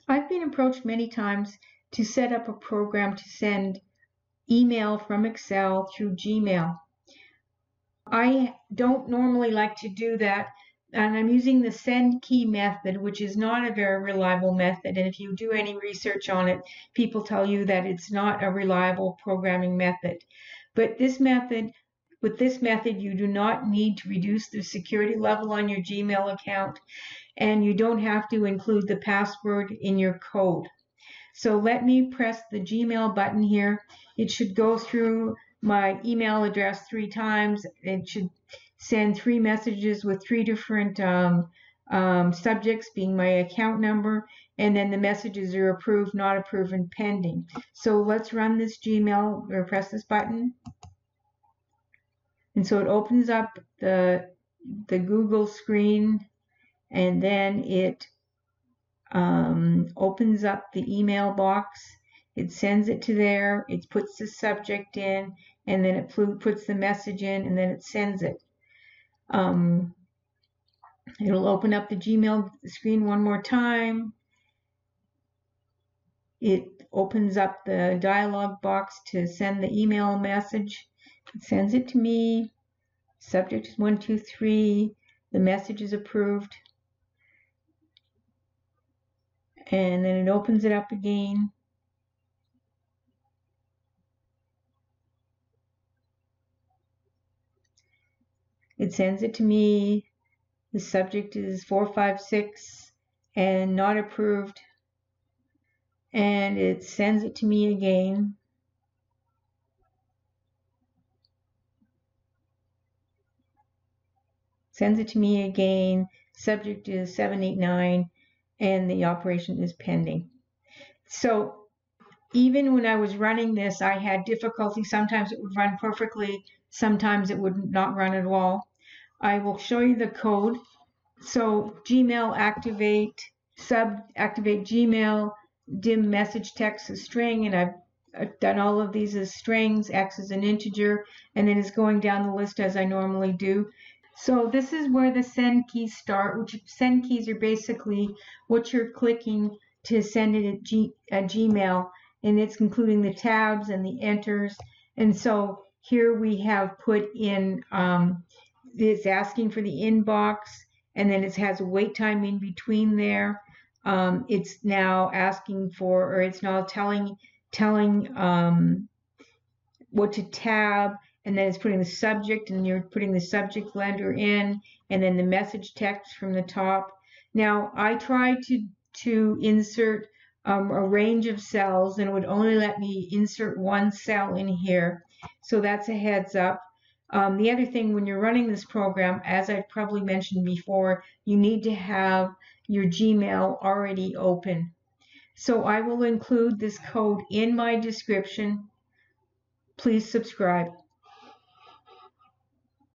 I've been approached many times to set up a program to send email from Excel through Gmail. I don't normally like to do that, and I'm using the SendKey method, which is not a very reliable method, and if you do any research on it, people tell you that it's not a reliable programming method. But with this method, you do not need to reduce the security level on your Gmail account, and you don't have to include the password in your code. So let me press the Gmail button here. It should go through my email address 3 times. It should send 3 messages with 3 different subjects, being my account number, and then the messages are approved, not approved, and pending. So let's run this Gmail, or press this button. And so it opens up the Google screen, and then it opens up the email box. It sends it to there. It puts the subject in, and then it puts the message in, and then it sends it. It'll open up the Gmail screen one more time. It opens up the dialog box to send the email message. It sends it to me. Subject is 123. The message is approved. And then it opens it up again. It sends it to me. The subject is 456 and not approved. And it sends it to me again. Sends it to me again. Subject is 789, and the operation is pending. So even when I was running this, I had difficulty. Sometimes it would run perfectly, sometimes it would not run at all. I will show you the code. So Gmail activate, sub activate Gmail, dim message text as string, and I've done all of these as strings, X is an integer, and then it's going down the list as I normally do. So this is where the send keys start, which send keys are basically what you're clicking to send it at Gmail, and it's including the tabs and the enters. And so here we have put in, it's asking for the inbox, and then it has a wait time in between there. It's now asking for, or it's now telling what to tab, and then it's putting the subject, and you're putting the subject letter in, and then the message text from the top. Now, I tried to insert a range of cells, and it would only let me insert one cell in here. So that's a heads up. The other thing, when you're running this program, as I've probably mentioned before, you need to have your Gmail already open. So I will include this code in my description. Please subscribe.